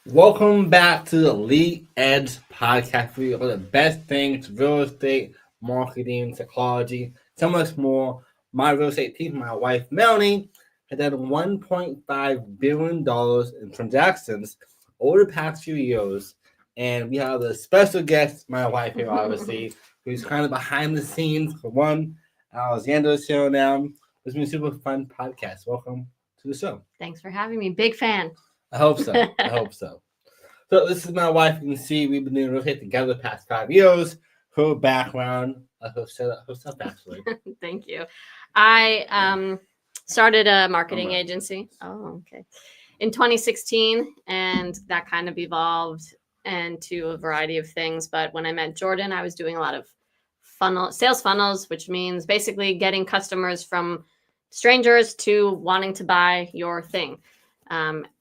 Welcome back to the Lead Edge podcast for you all the best things real estate, marketing, psychology, so much more. My real estate team, my wife Melanie, has done $1.5 billion in transactions over the past few years. And we have a special guest, my wife here, obviously, who's kind of behind the scenes for one. Alexander's show now. It's been a super fun podcast. Welcome to the show. Thanks for having me. Big fan. I hope so. I hope so. So this is my wife. You can see we've been doing real estate together the past 5 years. Her background, herself actually. Thank you. I started a marketing agency. Oh, okay. In 2016, and that kind of evolved into a variety of things. But when I met Jordan, I was doing a lot of sales funnels, which means basically getting customers from strangers to wanting to buy your thing.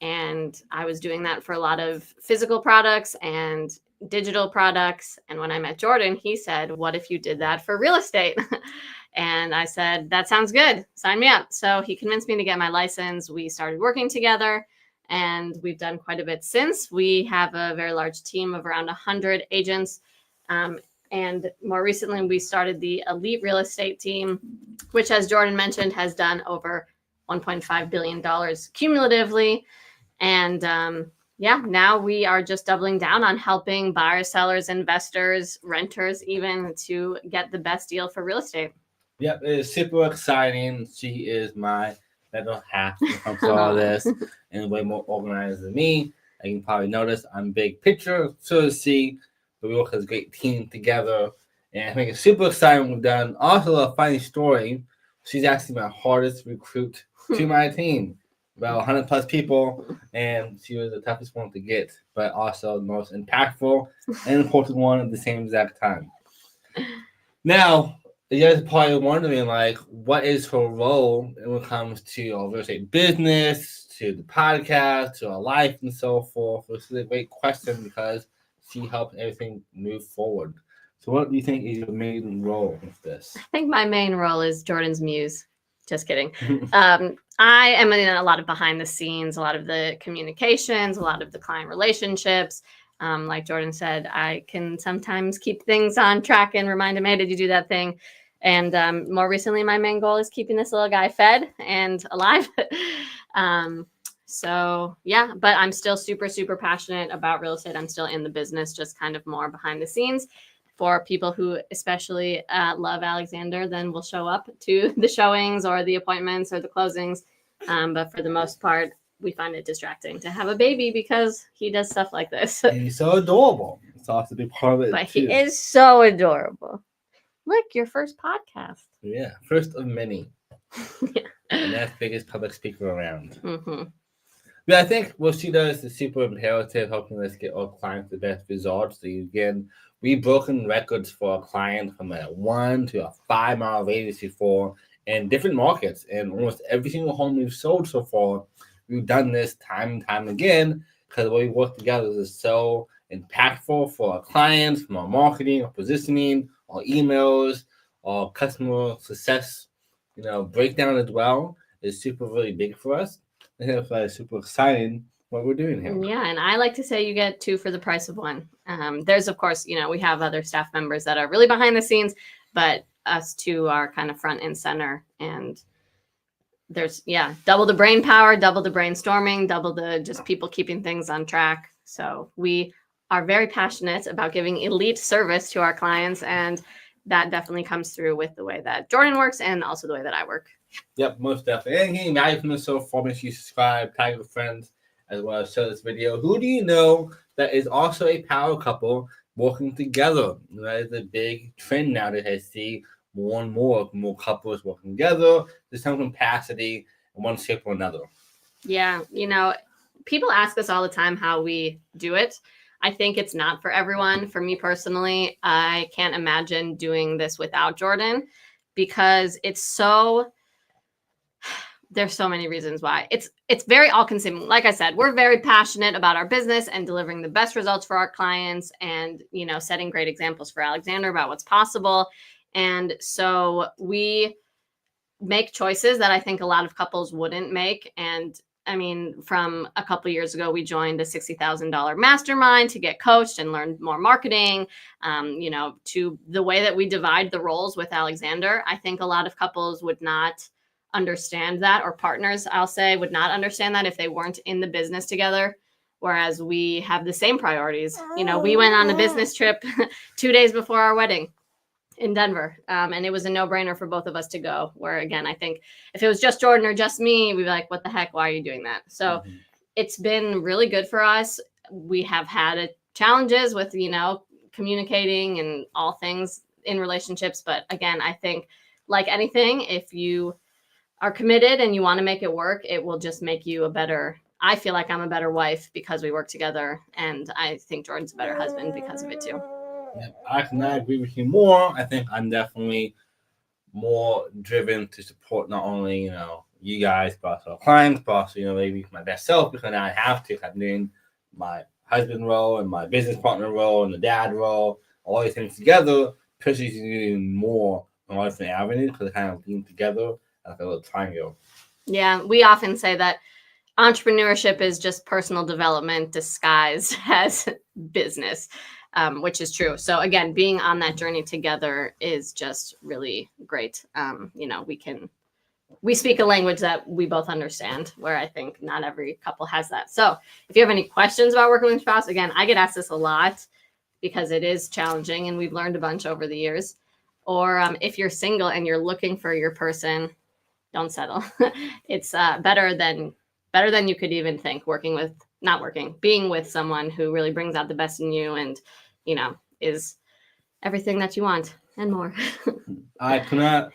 And I was doing that for a lot of physical products and digital products. And when I met Jordan, he said, "What if you did that for real estate?" And I said, "That sounds good. Sign me up." So he convinced me to get my license. We started working together, and we've done quite a bit since. We have a very large team of around 100 agents. And more recently, we started the Elite Real Estate team, which, as Jordan mentioned, has done over $1.5 billion cumulatively. And now we are just doubling down on helping buyers, sellers, investors, renters, even to get the best deal for real estate. Yep, it's super exciting. She is my better half when it comes to all this and way more organized than me. And you can probably notice I'm big picture, so to see, but we work as a great team together. And I think it's super exciting what we've done. Also, a funny story. She's actually my hardest recruit to my team. About 100 plus people, and she was the toughest one to get, but also the most impactful and important one at the same exact time. Now, you guys are probably wondering, like, what is her role when it comes to our real estate business, to the podcast, to our life, and so forth? This is a great question because she helped everything move forward. So, what do you think is your main role with this? I think my main role is Jordan's muse. Just kidding. I am in a lot of behind the scenes, a lot of the communications, a lot of the client relationships. Like Jordan said, I can sometimes keep things on track and remind him, "Hey, did you do that thing?" And more recently, my main goal is keeping this little guy fed and alive. So yeah, but I'm still super, super passionate about real estate. I'm still in the business, just kind of more behind the scenes. For people who especially love Alexander, then will show up to the showings or the appointments or the closings. But for the most part, we find it distracting to have a baby because he does stuff like this. He's so adorable. It's also a big part of it. But he is so adorable. Look, your first podcast. Yeah, first of many. Yeah. And that's biggest public speaker around. Mm-hmm. But I think what she does is super imperative, helping us get our clients the best results. So again, we've broken records for a client from a 1 to a 5 mile radius before in different markets. And almost every single home we've sold so far, we've done this time and time again because the way we work together is so impactful for our clients, from our marketing, our positioning, our emails, our customer success, breakdown as well is super really big for us. I think that's super exciting what we're doing here. Yeah, and I like to say you get 2 for the price of 1. There's, of course, we have other staff members that are really behind the scenes, but us 2 are kind of front and center. And there's, double the brain power, double the brainstorming, double the just people keeping things on track. So we are very passionate about giving elite service to our clients, and that definitely comes through with the way that Jordan works and also the way that I work. Yep, most definitely. And getting value from the show, for make sure you subscribe, tag your friends, as well as share this video. Who do you know that is also a power couple working together? That is a big trend now that I see more and more couples working together. There's some capacity in one shape or another. Yeah, people ask us all the time how we do it. I think it's not for everyone. For me personally, I can't imagine doing this without Jordan because it's so... There's so many reasons why. It's very all-consuming. Like I said, we're very passionate about our business and delivering the best results for our clients and, setting great examples for Alexander about what's possible. And so we make choices that I think a lot of couples wouldn't make. And I mean, from a couple of years ago, we joined a $60,000 mastermind to get coached and learn more marketing. To the way that we divide the roles with Alexander, I think a lot of couples would not understand that, or partners, I'll say, would not understand that if they weren't in the business together. Whereas we have the same priorities. We went on a business trip 2 days before our wedding in Denver. And it was a no-brainer for both of us to go, where again, I think if it was just Jordan or just me, we'd be like, what the heck, why are you doing that? So it's been really good for us. We have had challenges with, communicating and all things in relationships. But again, I think like anything, if you are committed and you want to make it work, it will just make you I feel like I'm a better wife because we work together. And I think Jordan's a better husband because of it too. I cannot agree with you more. I think I'm definitely more driven to support not only, you guys, but also clients, but also, maybe my best self, because I have to. I'm doing my husband role and my business partner role and the dad role, all these things together, pushes you to do more on all different avenues because they kind of lean together like a little triangle. Yeah, we often say that entrepreneurship is just personal development disguised as business, which is true. So again, being on that journey together is just really great. We speak a language that we both understand, where I think not every couple has that. So if you have any questions about working with spouse, again, I get asked this a lot because it is challenging and we've learned a bunch over the years. Or if you're single and you're looking for your person, don't settle. It's better than you could even think, being with someone who really brings out the best in you and, is everything that you want and more. I cannot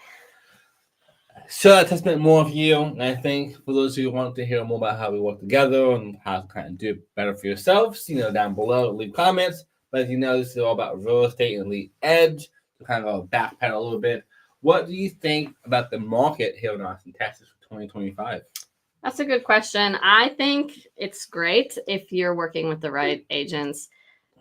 share a testament more of you. And I think for those who want to hear more about how we work together and how to kind of do it better for yourselves, down below, leave comments. But as you know, this is all about real estate and lead edge. To kind of backpedal a little bit. What do you think about the market here in Austin, Texas for 2025? That's a good question. I think it's great if you're working with the right agents.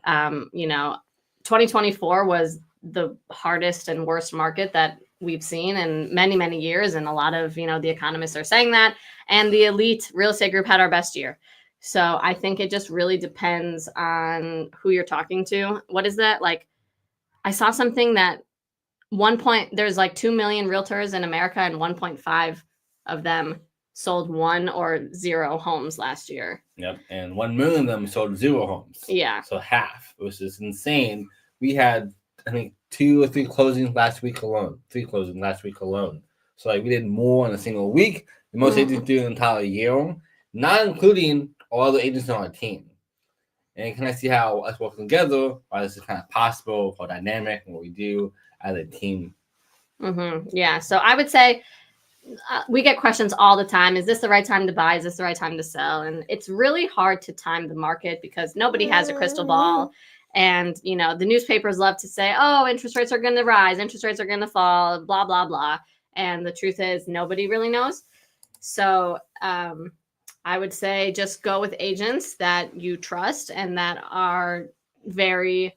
2024 was the hardest and worst market that we've seen in many, many years. And a lot of, the economists are saying that. And the elite real estate group had our best year. So I think it just really depends on who you're talking to. What is that? Like, I saw something that there's like 2 million realtors in America and 1.5 of them sold 1 or 0 homes last year. Yep. And 1 million of them sold 0 homes. Yeah. So half, which is insane. We had, I think, 2 or 3 closings last week alone. 3 closings last week alone. So we did more in a single week than most agents do an entire year, not including all the agents on our team. And can I see how us working together, why this is kind of possible, how dynamic, and what we do as a team. Yeah. So I would say we get questions all the time. Is this the right time to buy? Is this the right time to sell? And it's really hard to time the market because nobody has a crystal ball. And, the newspapers love to say, oh, interest rates are going to rise. Interest rates are going to fall, blah, blah, blah. And the truth is nobody really knows. So I would say just go with agents that you trust and that are very,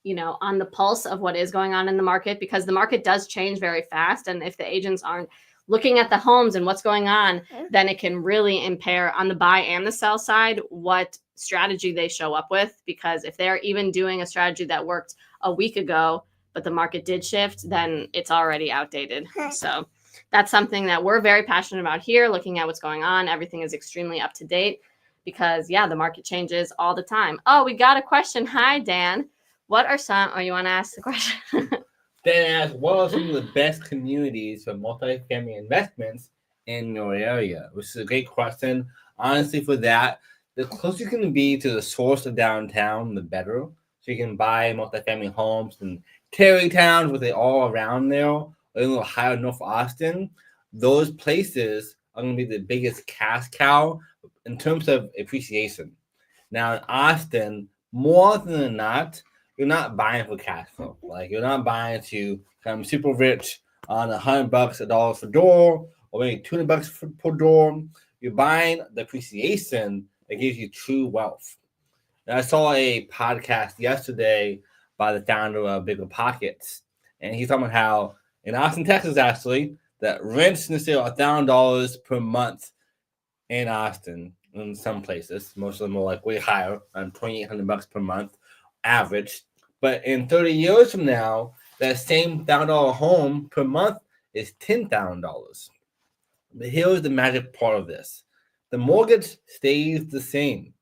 on the pulse of what is going on in the market, because the market does change very fast. And if the agents aren't looking at the homes and what's going on, then it can really impair on the buy and the sell side what strategy they show up with. Because if they're even doing a strategy that worked a week ago, but the market did shift, then it's already outdated. So that's something that we're very passionate about here, looking at what's going on. Everything is extremely up to date because, the market changes all the time. Oh, we got a question. Hi, Dan. What are you want to ask the question? Dan asks, what are some of the best communities for multifamily investments in your area? Which is a great question. Honestly, for that, the closer you can be to the source of downtown, the better. So you can buy multifamily homes in Terrytown, with it all around there, or a little higher North Austin. Those places are going to be the biggest cash cow in terms of appreciation. Now, in Austin, more often than not, you're not buying for cash flow. Like, you're not buying to become super rich on $100 a dollar for door, or maybe $200 per door. You're buying the appreciation that gives you true wealth. And I saw a podcast yesterday by the founder of Bigger Pockets, and he's talking about how in Austin, Texas, actually, that rents instead of $1,000 per month in Austin in some places. Most of them are like way higher, $2,800 per month average. But in 30 years from now, that same $1,000 home per month is $10,000. But here's the magic part of this: the mortgage stays the same.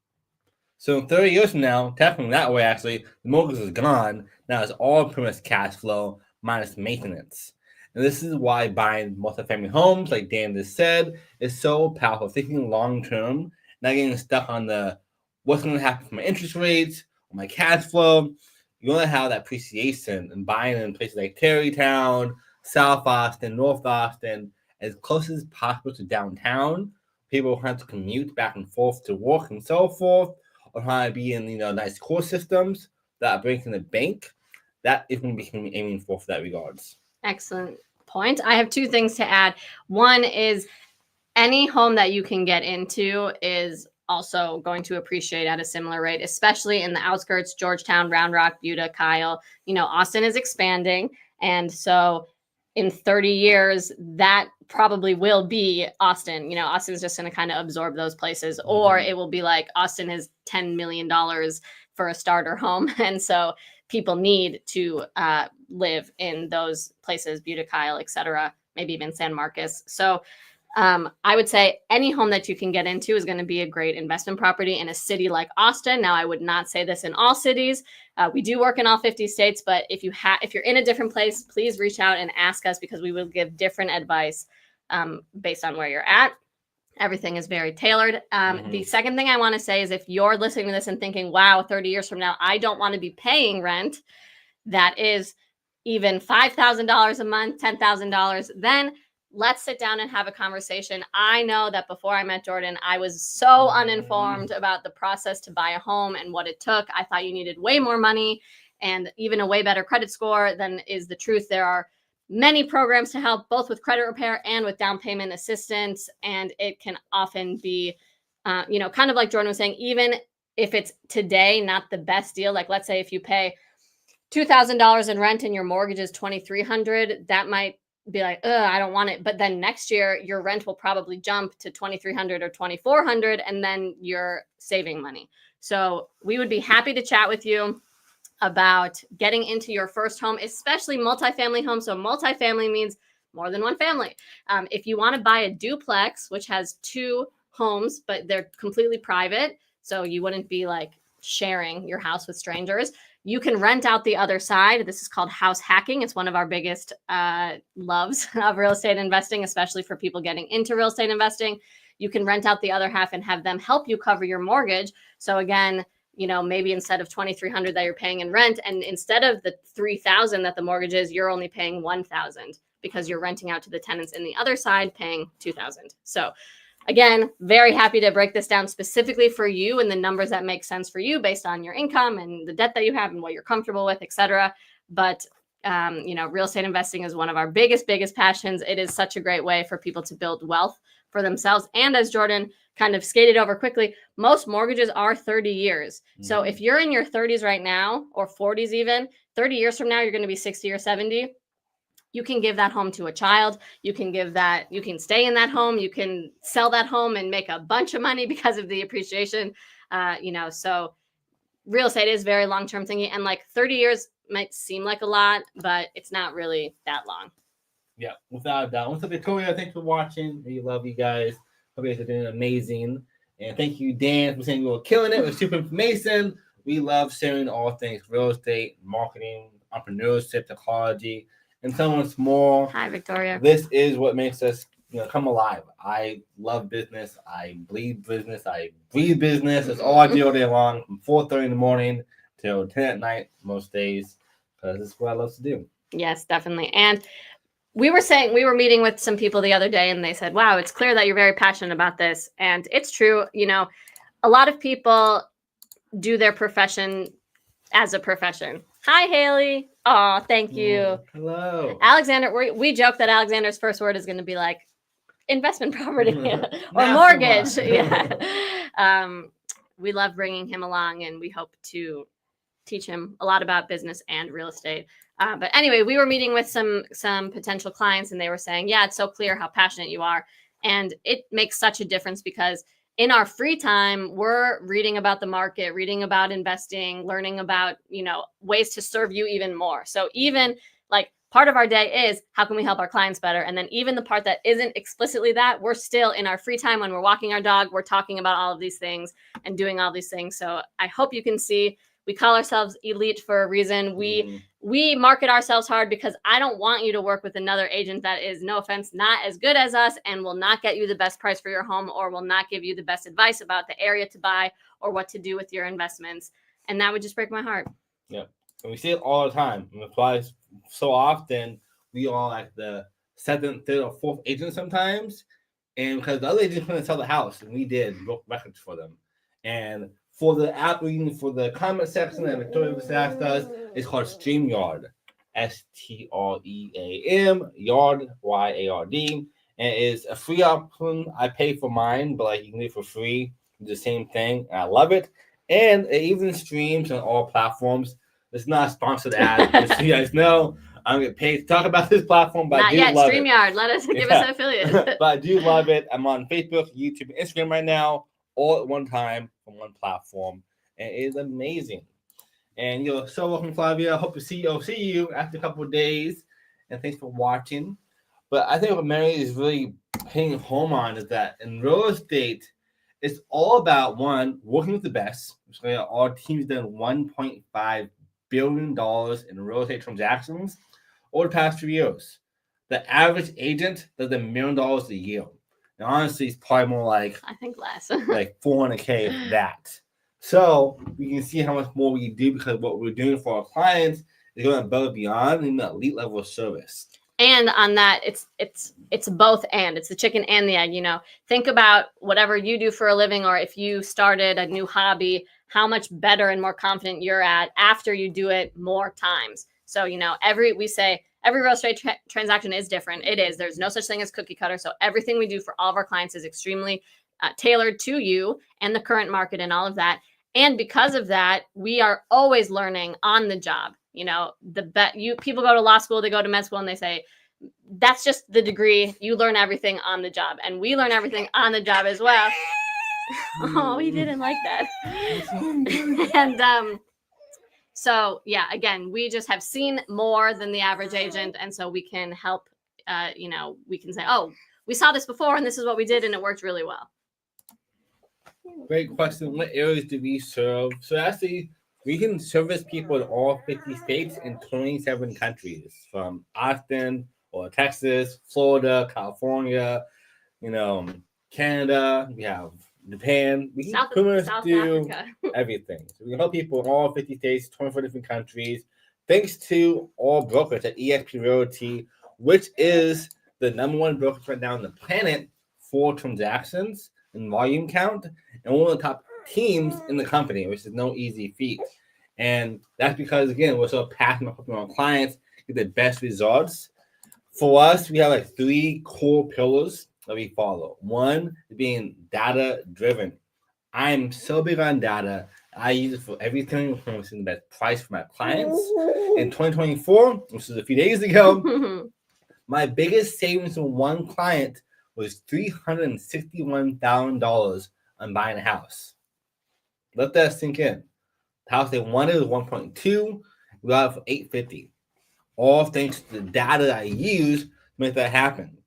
So in 30 years from now, technically that way, actually, the mortgage is gone. Now it's all premise cash flow minus maintenance. And this is why buying multifamily homes, like Dan just said, is so powerful. Thinking long term, not getting stuck on the what's going to happen from my interest rates or my cash flow. You want to have that appreciation and buying in places like Tarrytown, South Austin, North Austin, as close as possible to downtown. People don't have to commute back and forth to work and so forth, or how to be in nice core systems that bring in the bank. That is going to be aiming for that regards. Excellent point. I have two things to add. One is any home that you can get into is also going to appreciate at a similar rate, especially in the outskirts, Georgetown, Round Rock, Buda, Kyle. Austin is expanding. And so in 30 years, that probably will be Austin. Austin is just going to kind of absorb those places, or it will be like Austin is $10 million for a starter home. And so people need to live in those places, Buda, Kyle, etc., maybe even San Marcos. So I would say any home that you can get into is going to be a great investment property in a city like Austin. Now, I would not say this in all cities. We do work in all 50 states, but if you're in a different place, please reach out and ask us, because we will give different advice based on where you're at. Everything is very tailored. The second thing I want to say is, if you're listening to this and thinking, wow, 30 years from now, I don't want to be paying rent that is even $5,000 a month, $10,000, then let's sit down and have a conversation. I know that before I met Jordan, I was so uninformed about the process to buy a home and what it took. I thought you needed way more money and even a way better credit score than is the truth. There are many programs to help both with credit repair and with down payment assistance. And it can often be, kind of like Jordan was saying, even if it's today not the best deal, like let's say if you pay $2,000 in rent and your mortgage is $2,300, that might be like, I don't want it. But then next year, your rent will probably jump to $2,300 or $2,400, and then you're saving money. So we would be happy to chat with you about getting into your first home, especially multifamily homes. So multifamily means more than one family. If you want to buy a duplex, which has two homes, but they're completely private, so you wouldn't be like sharing your house with strangers, you can rent out the other side. This is called house hacking. It's one of our biggest loves of real estate investing, especially for people getting into real estate investing. You can rent out the other half and have them help you cover your mortgage. So again, maybe instead of $2,300 that you're paying in rent, and instead of the $3,000 that the mortgage is, you're only paying $1,000 because you're renting out to the tenants in the other side paying $2,000. So again, very happy to break this down specifically for you and the numbers that make sense for you based on your income and the debt that you have and what you're comfortable with, etc. But real estate investing is one of our biggest passions. It is such a great way for people to build wealth for themselves. And as Jordan kind of skated over quickly, most mortgages are 30 years. So if you're in your 30s right now, or 40s even, 30 years from now, you're going to be 60 or 70. You can give that home to a child. You can stay in that home. You can sell that home and make a bunch of money because of the appreciation. So real estate is very long-term thinking, and like 30 years might seem like a lot, but it's not really that long. Yeah, without a doubt. What's up, Victoria? Thanks for watching. We love you guys. Hope you guys are doing amazing. And thank you, Dan, for saying you were killing it with super information. We love sharing all things real estate, marketing, entrepreneurship, psychology, and so much more. Hi, Victoria. This is what makes us come alive. I love business. I bleed business. I breathe business. It's all I do all day long, from 4:30 in the morning till 10 at night most days, because it's what I love to do. Yes, definitely. And we were meeting with some people the other day, and they said, wow, it's clear that you're very passionate about this. And it's true. A lot of people do their profession as a profession. Hi, Haley. Oh, thank you. Hello. Alexander, we joke that Alexander's first word is going to be like investment property or mortgage. Yeah. We love bringing him along, and we hope to teach him a lot about business and real estate. But anyway, we were meeting with some potential clients, and they were saying, yeah, it's so clear how passionate you are. And it makes such a difference because in our free time, we're reading about the market, reading about investing, learning about, ways to serve you even more. So even like part of our day is how can we help our clients better? And then even the part that isn't explicitly that, we're still in our free time when we're walking our dog, we're talking about all of these things and doing all these things. So I hope you can see we call ourselves elite for a reason. We market ourselves hard because I don't want you to work with another agent that is, no offense, not as good as us and will not get you the best price for your home or will not give you the best advice about the area to buy or what to do with your investments. And that would just break my heart. Yeah. And we see it all the time. And that's why so often we are like the second, third, or fourth agent sometimes. And because the other agents couldn't sell the house, and we did, broke records for them. And for the app we're using for the comment section that Victoria was asked us, it's called StreamYard. STREAM, Yard, YARD. And it's a free option. I pay for mine, but like you can do it for free. The same thing. And I love it. And it even streams on all platforms. It's not a sponsored ad, just so you guys know. I'm getting paid to talk about this platform, but not I do yet. love StreamYard, it. let us give us an affiliate. But I do love it. I'm on Facebook, YouTube, and Instagram right now, all at one time from one platform, and it is amazing. And you're so welcome, Flavia. I hope to see you after a couple of days, and thanks for watching. But I think what Mary is really hitting home on is that in real estate, it's all about one, working with the best. Our team's done $1.5 billion in real estate transactions over the past 3 years. The average agent does $1 million a year. And honestly, it's probably more like I think less. like $400K of that. So we can see how much more we do because what we're doing for our clients is going above and beyond in the elite level of service. And on that, it's both and. It's the chicken and the egg, Think about whatever you do for a living or if you started a new hobby, how much better and more confident you're at after you do it more times. So, every real estate transaction is different. It is. There's no such thing as cookie cutter. So everything we do for all of our clients is extremely tailored to you and the current market and all of that. And because of that, we are always learning on the job. People go to law school, they go to med school, and they say that's just the degree. You learn everything on the job, and we learn everything on the job as well. Oh, he didn't like that. And so yeah, again, we just have seen more than the average agent, and so we can help. We can say, oh, we saw this before, and this is what we did, and it worked really well. Great question. What areas do we serve? So actually, we can service people in all 50 states and 27 countries, from Austin or Texas, Florida, California, Canada. We have Japan. We can pretty much do everything. So we can help people in all 50 states, 24 different countries, thanks to all brokers at eXp Realty, which is the number one brokerage right now on the planet for transactions and volume count, and one of the top teams in the company, which is no easy feat. And that's because, again, we're so passionate about helping our clients get the best results. For us, we have like 3 core pillars that we follow. One, being data driven. I'm so big on data. I use it for everything from the best price for my clients. In 2024, which was a few days ago, my biggest savings from one client was $361,000 on buying a house. Let that sink in. The house they wanted was 1.2. We got it for $850. All thanks to the data that I used to make that happen.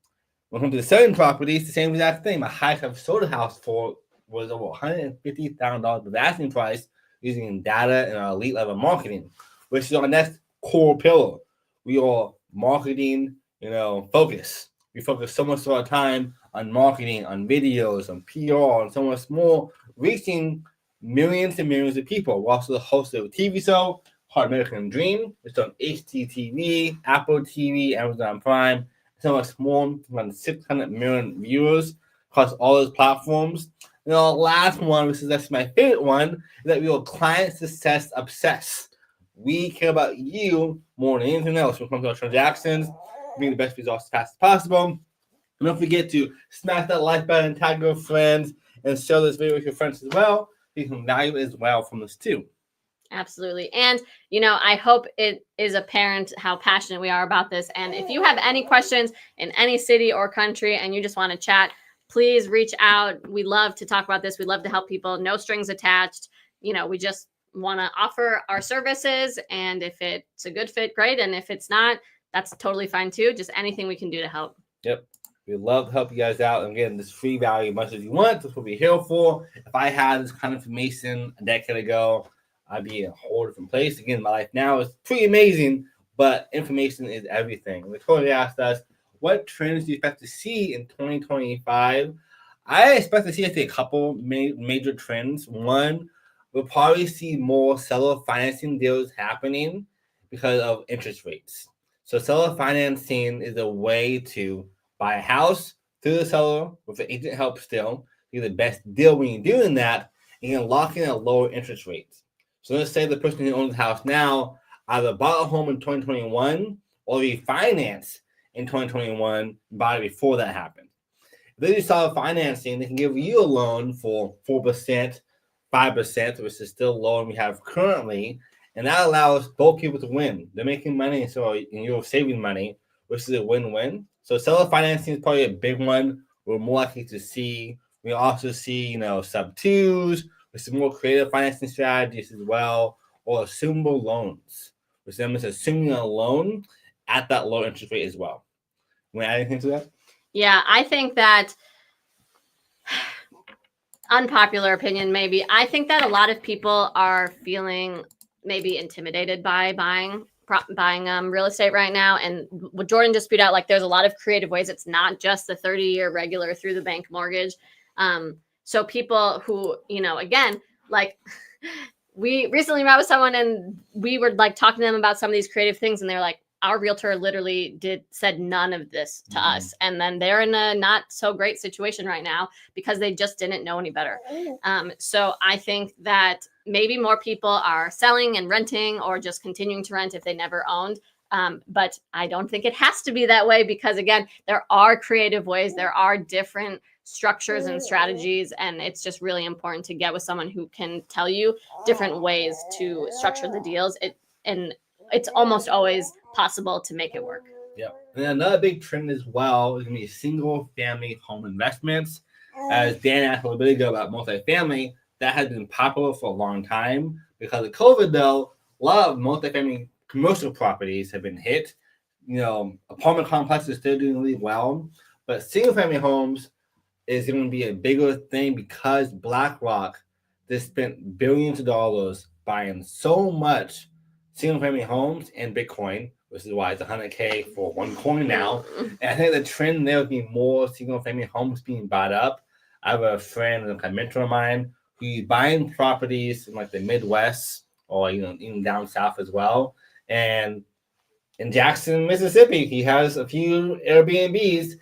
When it comes to the selling property, it's the same exact thing. My highest I've sold a house for was over $150,000 of asking price using data and our elite level marketing, which is our next core pillar. We are marketing, focus. We focus so much of our time on marketing, on videos, on PR, on so much more, reaching millions and millions of people. We're also the host of a TV show called American Dream. It's on HGTV, Apple TV, Amazon Prime, so much more. Around 600 million viewers across all those platforms. And our last one, which is actually my favorite one, is that we are client success obsessed. We care about you more than anything else when it comes to our transactions, bring the best results as fast as possible. And don't forget to smash that like button, tag your friends, and share this video with your friends as well. You can value as well from this too. Absolutely. And, I hope it is apparent how passionate we are about this. And if you have any questions in any city or country and you just want to chat, please reach out. We love to talk about this. We love to help people. No strings attached. We just want to offer our services. And if it's a good fit, great. And if it's not, that's totally fine too. Just anything we can do to help. Yep. We love to help you guys out. And again, this free value as much as you want. That's what we're here for. If I had this kind of information a decade ago, I'd be in a whole different place. Again, my life now is pretty amazing, but information is everything. Victoria asked us, what trends do you expect to see in 2025? I expect to see, a couple major trends. One, we'll probably see more seller financing deals happening because of interest rates. So seller financing is a way to buy a house through the seller with the agent help still. You get the best deal when you're doing that, and you can lock in at lower interest rates. So let's say the person who owns the house now either bought a home in 2021 or refinanced in 2021, bought it before that happened. If they do seller financing, they can give you a loan for 4%, 5%, which is still lower than we have currently, and that allows both people to win. They're making money, and you're saving money, which is a win-win. So seller financing is probably a big one. We're more likely to see. We also see, sub-twos, with some more creative financing strategies as well, or assumable loans, which then is assuming a loan at that low interest rate as well. You want to add anything to that? Yeah, I think that, unpopular opinion maybe, I think that a lot of people are feeling maybe intimidated by buying real estate right now. And what Jordan just spewed out, there's a lot of creative ways. It's not just the 30-year regular through the bank mortgage. So people who, again, we recently met with someone and we were talking to them about some of these creative things, and they're like, our realtor literally said none of this to us. And then they're in a not so great situation right now because they just didn't know any better. So I think that maybe more people are selling and renting or just continuing to rent if they never owned. But I don't think it has to be that way because, again, there are creative ways. There are different structures and strategies. And it's just really important to get with someone who can tell you different ways to structure the deals. And it's almost always possible to make it work. Yeah. And another big trend as well is going to be single family home investments. As Dan asked a little bit ago about multifamily, that has been popular for a long time. Because of COVID, though, a lot of multifamily commercial properties have been hit. Apartment complexes are still doing really well. But single family homes is going to be a bigger thing because BlackRock just spent billions of dollars buying so much single-family homes and Bitcoin, which is why it's $100K for one coin now. And I think the trend there would be more single-family homes being bought up. I have a friend, a mentor of mine, who's buying properties in the Midwest or even down south as well. And in Jackson, Mississippi, he has a few Airbnbs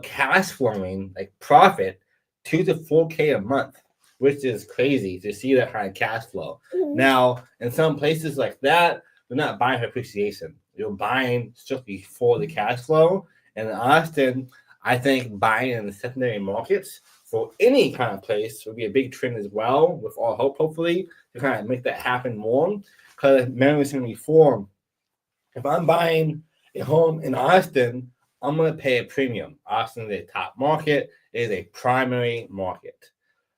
cash flowing profit 2 to 4K a month, which is crazy to see that kind of cash flow. Now, in some places like that, they're not buying for appreciation. You're buying strictly for the cash flow. And in Austin, I think buying in the secondary markets for any kind of place would be a big trend as well, with all hope, hopefully, to kind of make that happen more. Because Melanie was saying before, if I'm buying a home in Austin, I'm going to pay a premium. Austin is a top market. It is a primary market.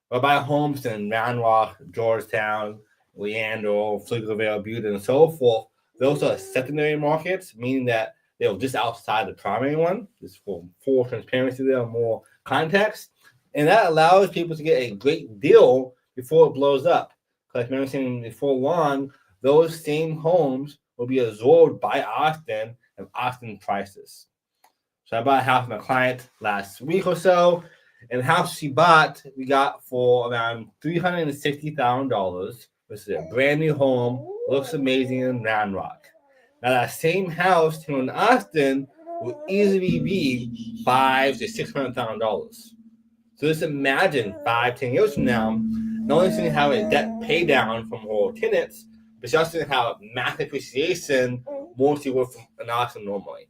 But buy homes in Round Rock, Georgetown, Leandro, Pflugerville, Butte, and so forth, those are secondary markets, meaning that they're just outside the primary one, just for full transparency there, more context. And that allows people to get a great deal before it blows up. Because remember saying before long, those same homes will be absorbed by Austin and Austin prices. So I bought a house from a client last week or so, and the house she bought, we got for around $360,000. Which is a brand new home, looks amazing in Round Rock. Now that same house here in Austin will easily be $500,000 to $600,000. So just imagine 5-10 years from now, not only going to have a debt pay down from all tenants, but you're also going to have massive appreciation more to work in Austin normally.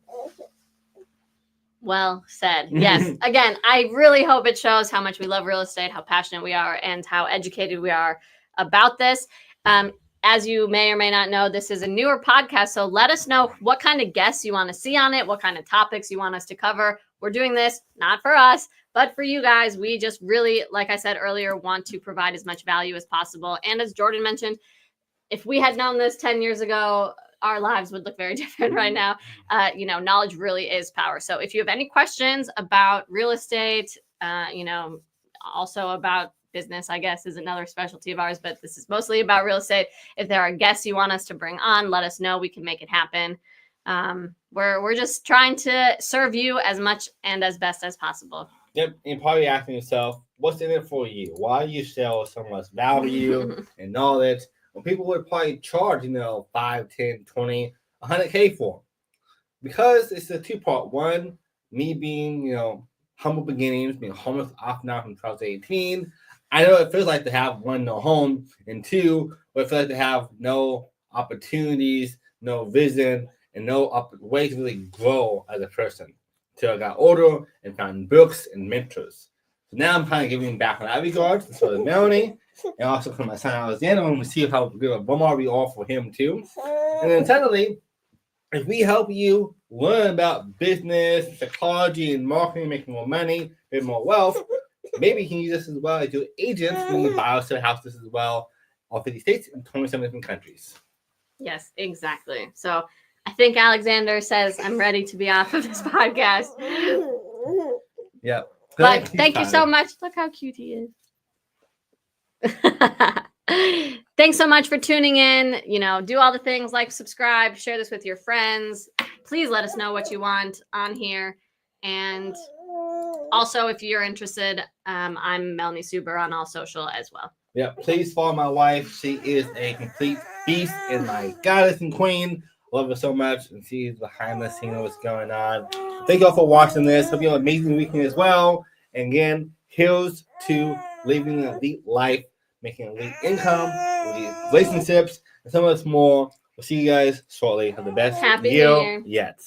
Well said. Yes. Again, I really hope it shows how much we love real estate, how passionate we are, and how educated we are about this. As you may or may not know, this is a newer podcast, so let us know what kind of guests you want to see on it, what kind of topics you want us to cover. We're doing this not for us. But for you guys, we just really, like I said earlier, want to provide as much value as possible. And as Jordan mentioned, if we had known this 10 years ago, our lives would look very different right now. Knowledge really is power. So if you have any questions about real estate, also about business, I guess, is another specialty of ours, but this is mostly about real estate. If there are guests you want us to bring on, let us know. We can make it happen. We're just trying to serve you as much and as best as possible. Yep, you're probably asking yourself, what's in it for you? Why you sell so much value and knowledge when people would probably charge, 5, 10, 20, 100K for them? Because it's a two-part. One, me being, humble beginnings, being homeless off now from 2018. I know it feels like to have one, no home, and two, what it feels like to have no opportunities, no vision, and no way to really grow as a person. Till I got older and found books and mentors. So now I'm kind of giving back in that regard. So to Melanie, and also for my son Alexander, and we see how good of Bomar we are for him too. And then suddenly, if we help you learn about business, psychology, and marketing, making more money, get more wealth, maybe you can use this as well as your agents when we buy or houses as well, all 50 states and 27 different countries. Yes, exactly. So I think Alexander says I'm ready to be off of this podcast. Yeah. But thank you so much. Look how cute he is. Thanks so much for tuning in. Do all the things like subscribe, share this with your friends. Please let us know what you want on here. And also, if you're interested, I'm Melanie Suber on all social as well. Yeah, please follow my wife. She is a complete beast and my goddess and queen. Love her so much, and she's behind the scenes of what's going on. Thank you all for watching this. Hope you have an amazing weekend as well. And again, here's to living an elite life, making elite income, elite relationships, and so much more. We'll see you guys shortly. Have the best Happy New year Year. yet.